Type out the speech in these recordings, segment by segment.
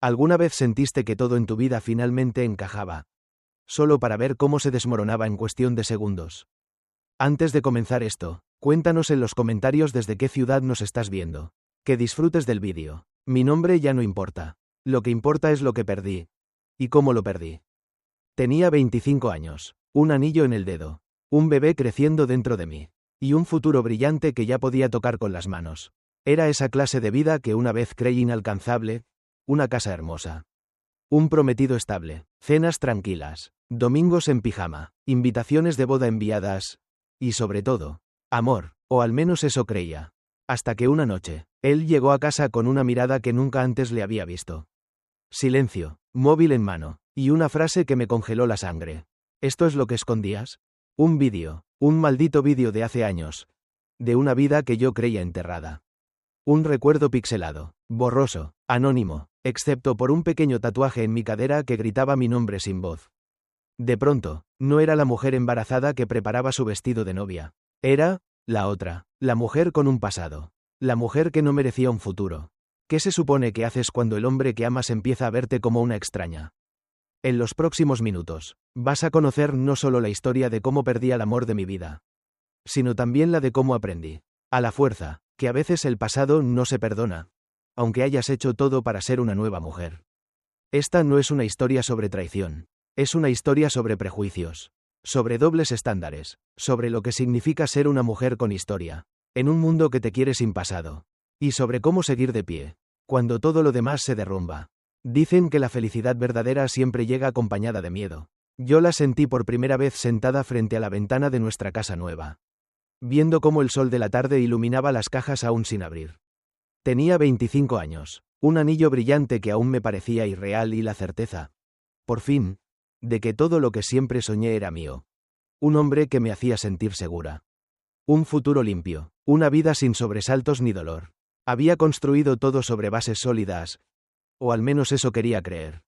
¿Alguna vez sentiste que todo en tu vida finalmente encajaba? Solo para ver cómo se desmoronaba en cuestión de segundos. Antes de comenzar esto, cuéntanos en los comentarios desde qué ciudad nos estás viendo. Que disfrutes del vídeo. Mi nombre ya no importa. Lo que importa es lo que perdí. ¿Y cómo lo perdí? Tenía 25 años, un anillo en el dedo, un bebé creciendo dentro de mí, y un futuro brillante que ya podía tocar con las manos. Era esa clase de vida que una vez creí inalcanzable, una casa hermosa, un prometido estable, cenas tranquilas, domingos en pijama, invitaciones de boda enviadas, y sobre todo, amor, o al menos eso creía. Hasta que una noche, él llegó a casa con una mirada que nunca antes le había visto. Silencio, móvil en mano, y una frase que me congeló la sangre. ¿Esto es lo que escondías? Un vídeo, un maldito vídeo de hace años, de una vida que yo creía enterrada. Un recuerdo pixelado, borroso, anónimo, excepto por un pequeño tatuaje en mi cadera que gritaba mi nombre sin voz. De pronto, no era la mujer embarazada que preparaba su vestido de novia. Era, la otra, la mujer con un pasado. La mujer que no merecía un futuro. ¿Qué se supone que haces cuando el hombre que amas empieza a verte como una extraña? En los próximos minutos, vas a conocer no solo la historia de cómo perdí el amor de mi vida, sino también la de cómo aprendí, a la fuerza, que a veces el pasado no se perdona, aunque hayas hecho todo para ser una nueva mujer. Esta no es una historia sobre traición, es una historia sobre prejuicios, sobre dobles estándares, sobre lo que significa ser una mujer con historia, en un mundo que te quiere sin pasado, y sobre cómo seguir de pie, cuando todo lo demás se derrumba. Dicen que la felicidad verdadera siempre llega acompañada de miedo. Yo la sentí por primera vez sentada frente a la ventana de nuestra casa nueva, viendo cómo el sol de la tarde iluminaba las cajas aún sin abrir. Tenía 25 años, un anillo brillante que aún me parecía irreal y la certeza, por fin, de que todo lo que siempre soñé era mío. Un hombre que me hacía sentir segura. Un futuro limpio, una vida sin sobresaltos ni dolor. Había construido todo sobre bases sólidas, o al menos eso quería creer.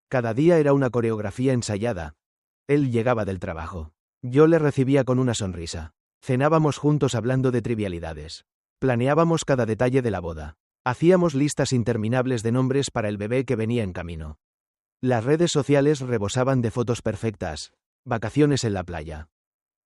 Cada día era una coreografía ensayada. Él llegaba del trabajo. Yo le recibía con una sonrisa. Cenábamos juntos hablando de trivialidades. Planeábamos cada detalle de la boda. Hacíamos listas interminables de nombres para el bebé que venía en camino. Las redes sociales rebosaban de fotos perfectas, vacaciones en la playa,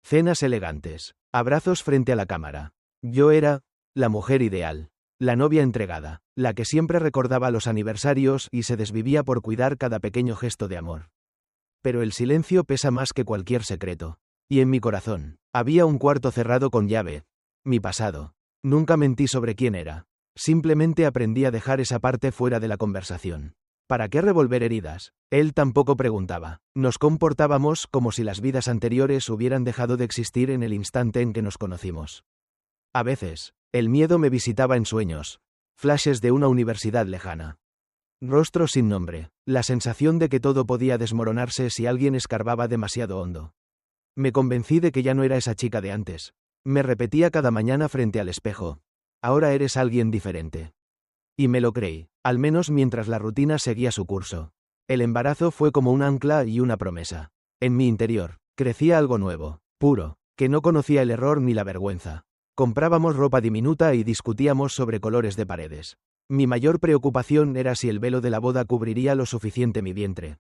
cenas elegantes, abrazos frente a la cámara. Yo era la mujer ideal, la novia entregada, la que siempre recordaba los aniversarios y se desvivía por cuidar cada pequeño gesto de amor. Pero el silencio pesa más que cualquier secreto. Y en mi corazón, había un cuarto cerrado con llave. Mi pasado. Nunca mentí sobre quién era. Simplemente aprendí a dejar esa parte fuera de la conversación. ¿Para qué revolver heridas? Él tampoco preguntaba. Nos comportábamos como si las vidas anteriores hubieran dejado de existir en el instante en que nos conocimos. A veces, el miedo me visitaba en sueños, flashes de una universidad lejana. Rostros sin nombre, la sensación de que todo podía desmoronarse si alguien escarbaba demasiado hondo. Me convencí de que ya no era esa chica de antes. Me repetía cada mañana frente al espejo. Ahora eres alguien diferente. Y me lo creí, al menos mientras la rutina seguía su curso. El embarazo fue como un ancla y una promesa. En mi interior, crecía algo nuevo, puro, que no conocía el error ni la vergüenza. Comprábamos ropa diminuta y discutíamos sobre colores de paredes. Mi mayor preocupación era si el velo de la boda cubriría lo suficiente mi vientre.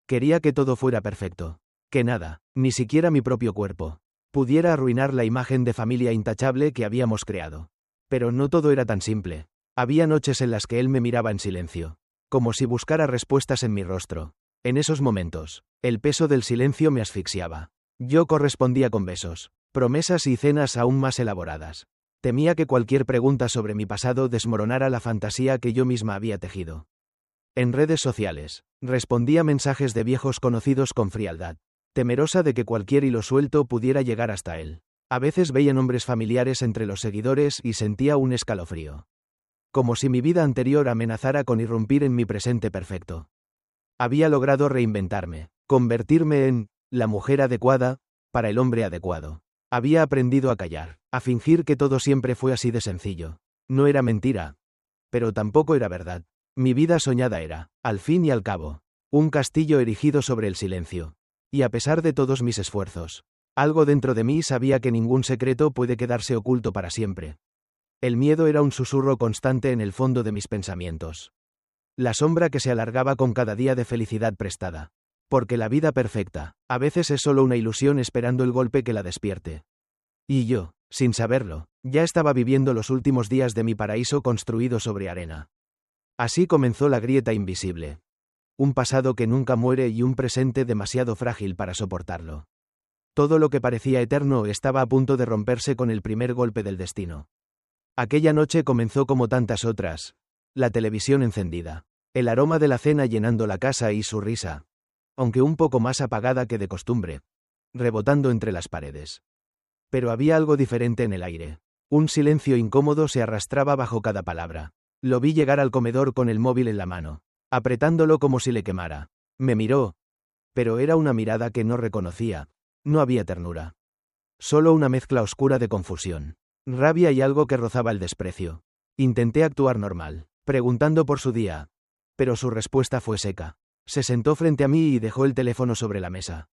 Quería que todo fuera perfecto. Que nada, ni siquiera mi propio cuerpo, pudiera arruinar la imagen de familia intachable que habíamos creado. Pero no todo era tan simple. Había noches en las que él me miraba en silencio, como si buscara respuestas en mi rostro. En esos momentos, el peso del silencio me asfixiaba. Yo correspondía con besos, promesas y cenas aún más elaboradas. Temía que cualquier pregunta sobre mi pasado desmoronara la fantasía que yo misma había tejido. En redes sociales, respondía mensajes de viejos conocidos con frialdad, temerosa de que cualquier hilo suelto pudiera llegar hasta él. A veces veía nombres familiares entre los seguidores y sentía un escalofrío. Como si mi vida anterior amenazara con irrumpir en mi presente perfecto. Había logrado reinventarme, convertirme en la mujer adecuada para el hombre adecuado. Había aprendido a callar, a fingir que todo siempre fue así de sencillo. No era mentira, pero tampoco era verdad. Mi vida soñada era, al fin y al cabo, un castillo erigido sobre el silencio. Y a pesar de todos mis esfuerzos, algo dentro de mí sabía que ningún secreto puede quedarse oculto para siempre. El miedo era un susurro constante en el fondo de mis pensamientos. La sombra que se alargaba con cada día de felicidad prestada. Porque la vida perfecta, a veces es solo una ilusión esperando el golpe que la despierte. Y yo, sin saberlo, ya estaba viviendo los últimos días de mi paraíso construido sobre arena. Así comenzó la grieta invisible. Un pasado que nunca muere y un presente demasiado frágil para soportarlo. Todo lo que parecía eterno estaba a punto de romperse con el primer golpe del destino. Aquella noche comenzó como tantas otras. La televisión encendida. El aroma de la cena llenando la casa y su risa, aunque un poco más apagada que de costumbre, rebotando entre las paredes. Pero había algo diferente en el aire. Un silencio incómodo se arrastraba bajo cada palabra. Lo vi llegar al comedor con el móvil en la mano, apretándolo como si le quemara. Me miró, pero era una mirada que no reconocía. No había ternura. Solo una mezcla oscura de confusión, rabia y algo que rozaba el desprecio. Intenté actuar normal, preguntando por su día, pero su respuesta fue seca. Se sentó frente a mí y dejó el teléfono sobre la mesa.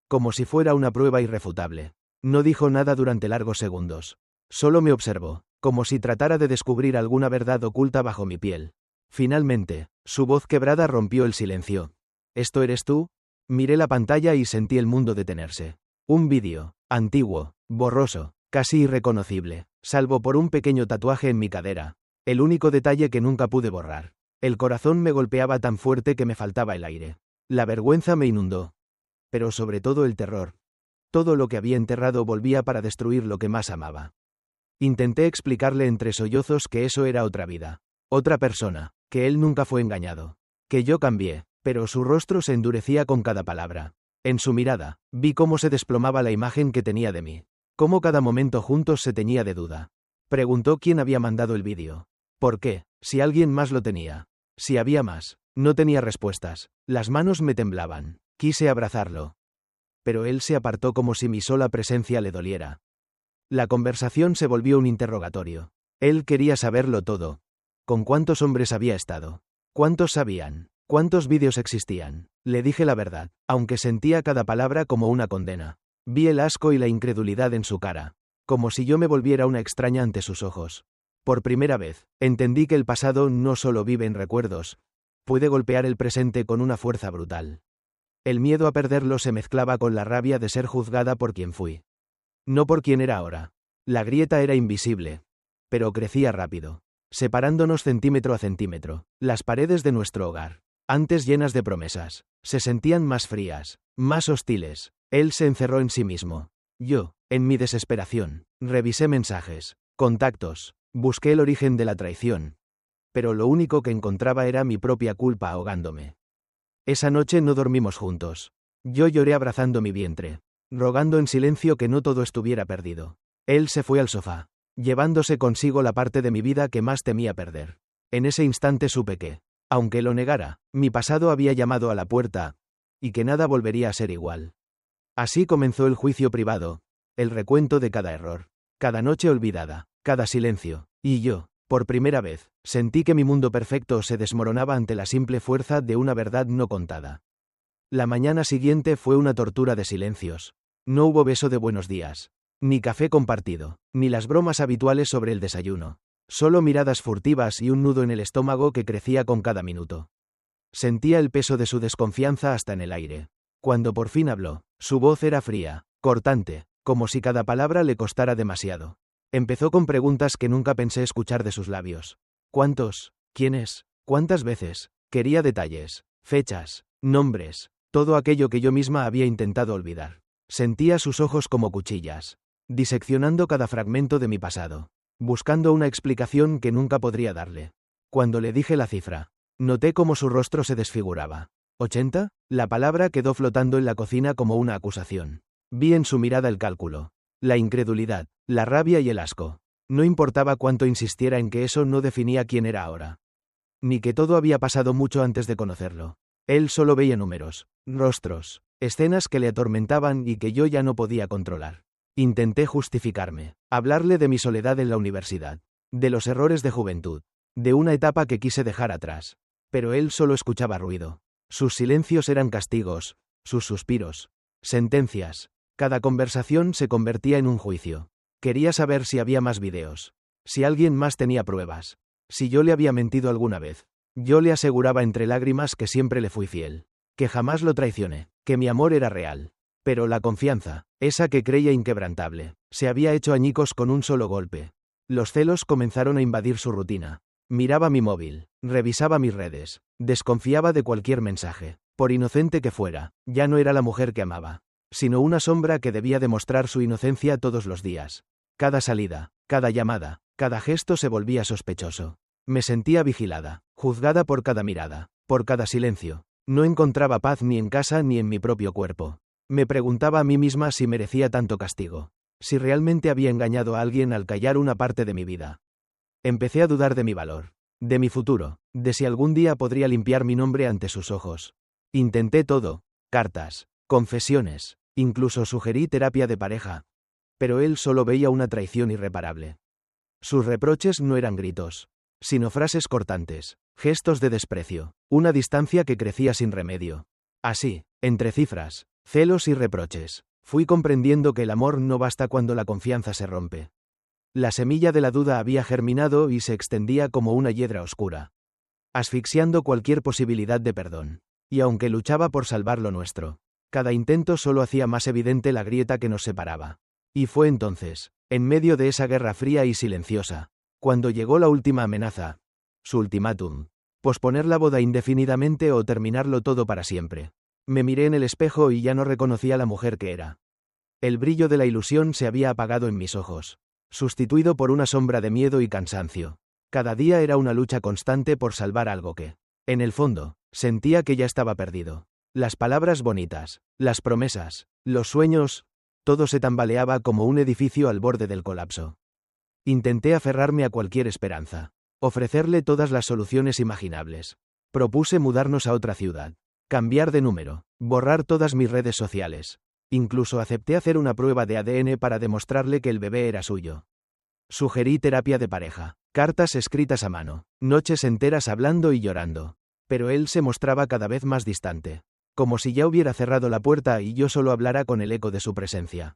Como si fuera una prueba irrefutable. No dijo nada durante largos segundos. Solo me observó, como si tratara de descubrir alguna verdad oculta bajo mi piel. Finalmente, su voz quebrada rompió el silencio. ¿Esto eres tú? Miré la pantalla y sentí el mundo detenerse. Un vídeo, antiguo, borroso, casi irreconocible, salvo por un pequeño tatuaje en mi cadera. El único detalle que nunca pude borrar. El corazón me golpeaba tan fuerte que me faltaba el aire. La vergüenza me inundó. Pero sobre todo el terror. Todo lo que había enterrado volvía para destruir lo que más amaba. Intenté explicarle entre sollozos que eso era otra vida. Otra persona, que él nunca fue engañado. Que yo cambié, pero su rostro se endurecía con cada palabra. En su mirada, vi cómo se desplomaba la imagen que tenía de mí. Cómo cada momento juntos se teñía de duda. Preguntó quién había mandado el vídeo. ¿Por qué? Si alguien más lo tenía. Si había más. No tenía respuestas. Las manos me temblaban. Quise abrazarlo. Pero él se apartó como si mi sola presencia le doliera. La conversación se volvió un interrogatorio. Él quería saberlo todo. ¿Con cuántos hombres había estado? ¿Cuántos sabían? ¿Cuántos vídeos existían? Le dije la verdad, aunque sentía cada palabra como una condena. Vi el asco y la incredulidad en su cara, como si yo me volviera una extraña ante sus ojos. Por primera vez, entendí que el pasado no solo vive en recuerdos, puede golpear el presente con una fuerza brutal. El miedo a perderlo se mezclaba con la rabia de ser juzgada por quien fui. No por quien era ahora. La grieta era invisible, pero crecía rápido, separándonos centímetro a centímetro. Las paredes de nuestro hogar, antes llenas de promesas, se sentían más frías, más hostiles. Él se encerró en sí mismo. Yo, en mi desesperación, revisé mensajes, contactos, busqué el origen de la traición. Pero lo único que encontraba era mi propia culpa ahogándome. Esa noche no dormimos juntos. Yo lloré abrazando mi vientre, rogando en silencio que no todo estuviera perdido. Él se fue al sofá, llevándose consigo la parte de mi vida que más temía perder. En ese instante supe que, aunque lo negara, mi pasado había llamado a la puerta, y que nada volvería a ser igual. Así comenzó el juicio privado, el recuento de cada error, cada noche olvidada, cada silencio, y yo, por primera vez, sentí que mi mundo perfecto se desmoronaba ante la simple fuerza de una verdad no contada. La mañana siguiente fue una tortura de silencios. No hubo beso de buenos días, ni café compartido, ni las bromas habituales sobre el desayuno. Solo miradas furtivas y un nudo en el estómago que crecía con cada minuto. Sentía el peso de su desconfianza hasta en el aire. Cuando por fin habló, su voz era fría, cortante, como si cada palabra le costara demasiado. Empezó con preguntas que nunca pensé escuchar de sus labios. ¿Cuántos? ¿Quiénes? ¿Cuántas veces? Quería detalles, fechas, nombres, todo aquello que yo misma había intentado olvidar. Sentía sus ojos como cuchillas, diseccionando cada fragmento de mi pasado, buscando una explicación que nunca podría darle. Cuando le dije la cifra, noté cómo su rostro se desfiguraba. ¿80? La palabra quedó flotando en la cocina como una acusación. Vi en su mirada el cálculo, la incredulidad, la rabia y el asco. No importaba cuánto insistiera en que eso no definía quién era ahora. Ni que todo había pasado mucho antes de conocerlo. Él solo veía números, rostros, escenas que le atormentaban y que yo ya no podía controlar. Intenté justificarme, hablarle de mi soledad en la universidad, de los errores de juventud, de una etapa que quise dejar atrás. Pero él solo escuchaba ruido. Sus silencios eran castigos, sus suspiros, sentencias. Cada conversación se convertía en un juicio. Quería saber si había más videos, si alguien más tenía pruebas, si yo le había mentido alguna vez. Yo le aseguraba entre lágrimas que siempre le fui fiel, que jamás lo traicioné, que mi amor era real. Pero la confianza, esa que creía inquebrantable, se había hecho añicos con un solo golpe. Los celos comenzaron a invadir su rutina. Miraba mi móvil, revisaba mis redes, desconfiaba de cualquier mensaje. Por inocente que fuera, ya no era la mujer que amaba, sino una sombra que debía demostrar su inocencia todos los días. Cada salida, cada llamada, cada gesto se volvía sospechoso. Me sentía vigilada, juzgada por cada mirada, por cada silencio. No encontraba paz ni en casa ni en mi propio cuerpo. Me preguntaba a mí misma si merecía tanto castigo, si realmente había engañado a alguien al callar una parte de mi vida. Empecé a dudar de mi valor, de mi futuro, de si algún día podría limpiar mi nombre ante sus ojos. Intenté todo, cartas, confesiones, incluso sugerí terapia de pareja. Pero él solo veía una traición irreparable. Sus reproches no eran gritos, sino frases cortantes, gestos de desprecio, una distancia que crecía sin remedio. Así, entre cifras, celos y reproches, fui comprendiendo que el amor no basta cuando la confianza se rompe. La semilla de la duda había germinado y se extendía como una hiedra oscura, asfixiando cualquier posibilidad de perdón. Y aunque luchaba por salvar lo nuestro, cada intento solo hacía más evidente la grieta que nos separaba. Y fue entonces, en medio de esa guerra fría y silenciosa, cuando llegó la última amenaza, su ultimátum: posponer la boda indefinidamente o terminarlo todo para siempre. Me miré en el espejo y ya no reconocía la mujer que era. El brillo de la ilusión se había apagado en mis ojos, sustituido por una sombra de miedo y cansancio. Cada día era una lucha constante por salvar algo que, en el fondo, sentía que ya estaba perdido. Las palabras bonitas, las promesas, los sueños, todo se tambaleaba como un edificio al borde del colapso. Intenté aferrarme a cualquier esperanza, ofrecerle todas las soluciones imaginables. Propuse mudarnos a otra ciudad, cambiar de número, borrar todas mis redes sociales. Incluso acepté hacer una prueba de ADN para demostrarle que el bebé era suyo. Sugerí terapia de pareja, cartas escritas a mano, noches enteras hablando y llorando. Pero él se mostraba cada vez más distante, como si ya hubiera cerrado la puerta y yo solo hablara con el eco de su presencia.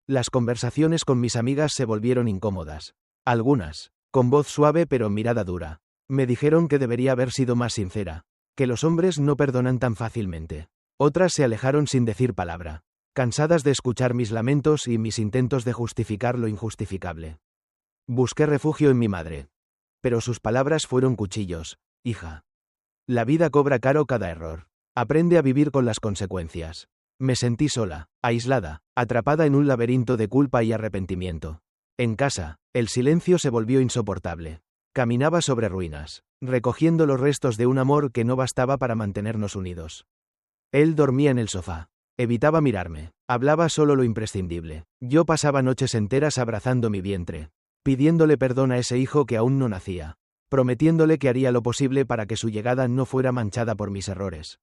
Las conversaciones con mis amigas se volvieron incómodas. Algunas, con voz suave pero mirada dura, me dijeron que debería haber sido más sincera, que los hombres no perdonan tan fácilmente. Otras se alejaron sin decir palabra, cansadas de escuchar mis lamentos y mis intentos de justificar lo injustificable. Busqué refugio en mi madre. Pero sus palabras fueron cuchillos: hija, la vida cobra caro cada error. Aprende a vivir con las consecuencias. Me sentí sola, aislada, atrapada en un laberinto de culpa y arrepentimiento. En casa, el silencio se volvió insoportable. Caminaba sobre ruinas, recogiendo los restos de un amor que no bastaba para mantenernos unidos. Él dormía en el sofá. Evitaba mirarme. Hablaba solo lo imprescindible. Yo pasaba noches enteras abrazando mi vientre, pidiéndole perdón a ese hijo que aún no nacía, prometiéndole que haría lo posible para que su llegada no fuera manchada por mis errores.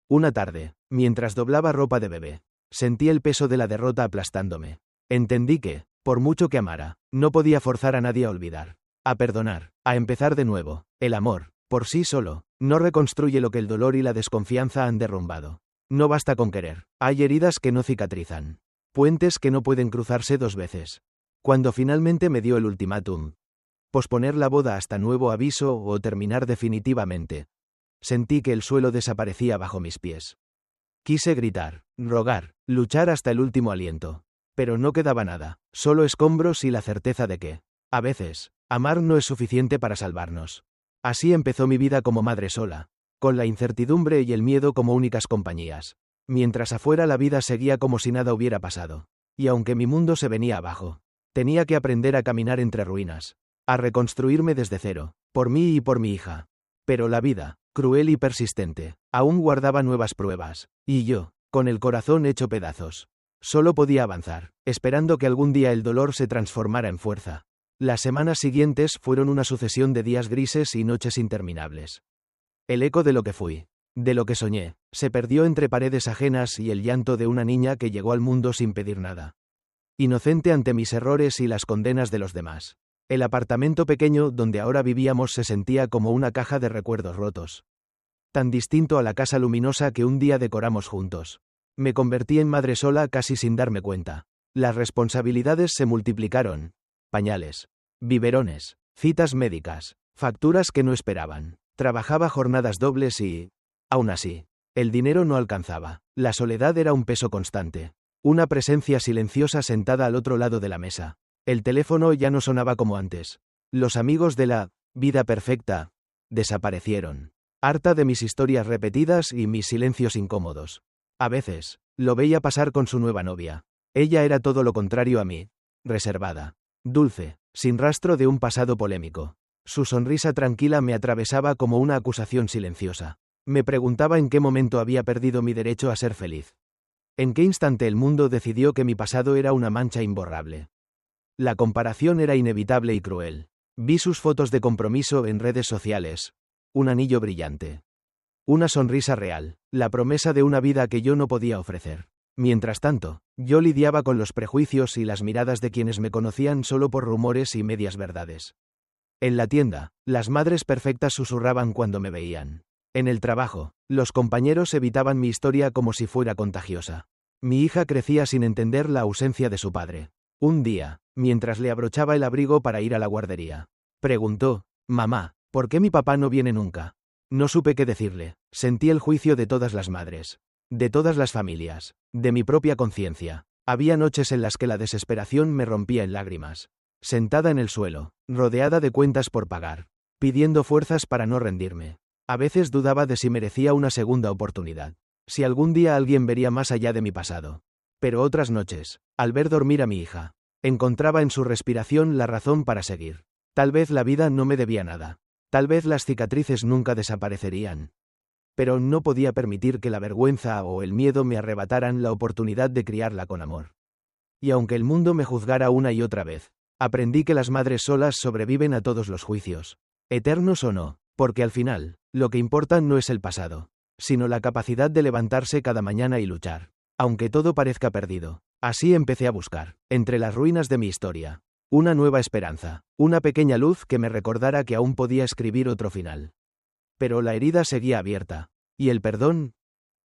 Una tarde, mientras doblaba ropa de bebé, sentí el peso de la derrota aplastándome. Entendí que, por mucho que amara, no podía forzar a nadie a olvidar, a perdonar, a empezar de nuevo. El amor, por sí solo, no reconstruye lo que el dolor y la desconfianza han derrumbado. No basta con querer. Hay heridas que no cicatrizan, puentes que no pueden cruzarse dos veces. Cuando finalmente me dio el ultimátum, posponer la boda hasta nuevo aviso o terminar definitivamente, sentí que el suelo desaparecía bajo mis pies. Quise gritar, rogar, luchar hasta el último aliento. Pero no quedaba nada, solo escombros y la certeza de que, a veces, amar no es suficiente para salvarnos. Así empezó mi vida como madre sola, con la incertidumbre y el miedo como únicas compañías. Mientras afuera la vida seguía como si nada hubiera pasado. Y aunque mi mundo se venía abajo, tenía que aprender a caminar entre ruinas, a reconstruirme desde cero, por mí y por mi hija. Pero la vida, cruel y persistente, aún guardaba nuevas pruebas, y yo, con el corazón hecho pedazos, solo podía avanzar, esperando que algún día el dolor se transformara en fuerza. Las semanas siguientes fueron una sucesión de días grises y noches interminables. El eco de lo que fui, de lo que soñé, se perdió entre paredes ajenas y el llanto de una niña que llegó al mundo sin pedir nada. Inocente ante mis errores y las condenas de los demás. El apartamento pequeño donde ahora vivíamos se sentía como una caja de recuerdos rotos. Tan distinto a la casa luminosa que un día decoramos juntos. Me convertí en madre sola casi sin darme cuenta. Las responsabilidades se multiplicaron. Pañales, biberones, citas médicas, facturas que no esperaban. Trabajaba jornadas dobles y, aún así, el dinero no alcanzaba. La soledad era un peso constante. Una presencia silenciosa sentada al otro lado de la mesa. El teléfono ya no sonaba como antes. Los amigos de la vida perfecta desaparecieron. Harta de mis historias repetidas y mis silencios incómodos. A veces, lo veía pasar con su nueva novia. Ella era todo lo contrario a mí. Reservada. Dulce, sin rastro de un pasado polémico. Su sonrisa tranquila me atravesaba como una acusación silenciosa. Me preguntaba en qué momento había perdido mi derecho a ser feliz. ¿En qué instante el mundo decidió que mi pasado era una mancha imborrable? La comparación era inevitable y cruel. Vi sus fotos de compromiso en redes sociales. Un anillo brillante. Una sonrisa real, la promesa de una vida que yo no podía ofrecer. Mientras tanto, yo lidiaba con los prejuicios y las miradas de quienes me conocían solo por rumores y medias verdades. En la tienda, las madres perfectas susurraban cuando me veían. En el trabajo, los compañeros evitaban mi historia como si fuera contagiosa. Mi hija crecía sin entender la ausencia de su padre. Un día, mientras le abrochaba el abrigo para ir a la guardería, preguntó: «Mamá, ¿por qué mi papá no viene nunca?». No supe qué decirle. Sentí el juicio de todas las madres. De todas las familias. De mi propia conciencia. Había noches en las que la desesperación me rompía en lágrimas. Sentada en el suelo, rodeada de cuentas por pagar, pidiendo fuerzas para no rendirme. A veces dudaba de si merecía una segunda oportunidad. Si algún día alguien vería más allá de mi pasado. Pero otras noches, al ver dormir a mi hija, encontraba en su respiración la razón para seguir. Tal vez la vida no me debía nada. Tal vez las cicatrices nunca desaparecerían. Pero no podía permitir que la vergüenza o el miedo me arrebataran la oportunidad de criarla con amor. Y aunque el mundo me juzgara una y otra vez, aprendí que las madres solas sobreviven a todos los juicios, eternos o no, porque al final, lo que importa no es el pasado, sino la capacidad de levantarse cada mañana y luchar. Aunque todo parezca perdido, así empecé a buscar, entre las ruinas de mi historia, una nueva esperanza, una pequeña luz que me recordara que aún podía escribir otro final. Pero la herida seguía abierta, y el perdón,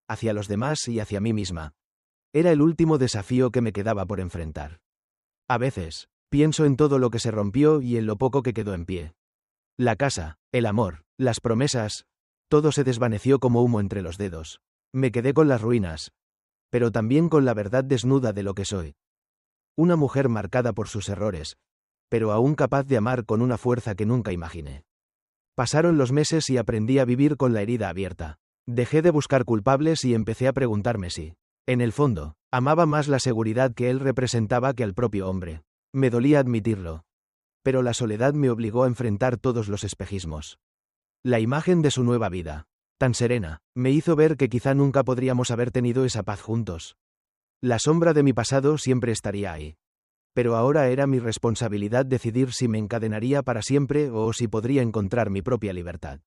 hacia los demás y hacia mí misma, era el último desafío que me quedaba por enfrentar. A veces, pienso en todo lo que se rompió y en lo poco que quedó en pie. La casa, el amor, las promesas, todo se desvaneció como humo entre los dedos. Me quedé con las ruinas, pero también con la verdad desnuda de lo que soy. Una mujer marcada por sus errores, pero aún capaz de amar con una fuerza que nunca imaginé. Pasaron los meses y aprendí a vivir con la herida abierta. Dejé de buscar culpables y empecé a preguntarme si, en el fondo, amaba más la seguridad que él representaba que al propio hombre. Me dolía admitirlo. Pero la soledad me obligó a enfrentar todos los espejismos. La imagen de su nueva vida, tan serena, me hizo ver que quizá nunca podríamos haber tenido esa paz juntos. La sombra de mi pasado siempre estaría ahí. Pero ahora era mi responsabilidad decidir si me encadenaría para siempre o si podría encontrar mi propia libertad.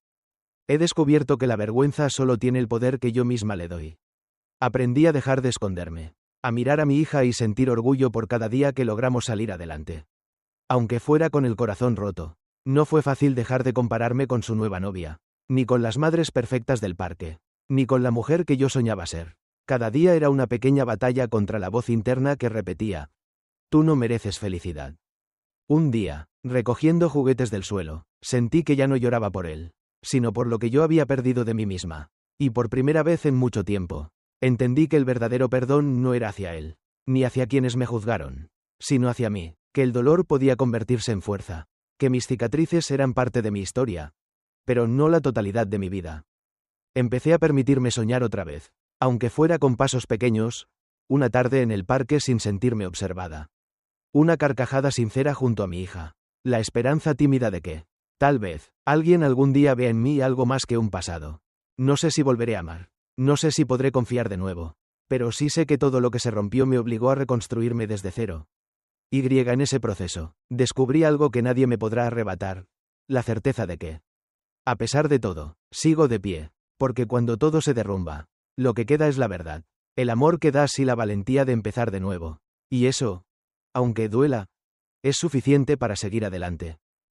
He descubierto que la vergüenza solo tiene el poder que yo misma le doy. Aprendí a dejar de esconderme, a mirar a mi hija y sentir orgullo por cada día que logramos salir adelante. Aunque fuera con el corazón roto, no fue fácil dejar de compararme con su nueva novia, ni con las madres perfectas del parque, ni con la mujer que yo soñaba ser. Cada día era una pequeña batalla contra la voz interna que repetía: «Tú no mereces felicidad». Un día, recogiendo juguetes del suelo, sentí que ya no lloraba por él, sino por lo que yo había perdido de mí misma. Y por primera vez en mucho tiempo, entendí que el verdadero perdón no era hacia él, ni hacia quienes me juzgaron, sino hacia mí, que el dolor podía convertirse en fuerza, que mis cicatrices eran parte de mi historia, pero no la totalidad de mi vida. Empecé a permitirme soñar otra vez, aunque fuera con pasos pequeños, una tarde en el parque sin sentirme observada. Una carcajada sincera junto a mi hija, la esperanza tímida de que, tal vez, alguien algún día vea en mí algo más que un pasado. No sé si volveré a amar, no sé si podré confiar de nuevo, pero sí sé que todo lo que se rompió me obligó a reconstruirme desde cero. En ese proceso, descubrí algo que nadie me podrá arrebatar, la certeza de que, a pesar de todo, sigo de pie, porque cuando todo se derrumba, lo que queda es la verdad, el amor que das y la valentía de empezar de nuevo. Y eso, aunque duela, es suficiente para seguir adelante.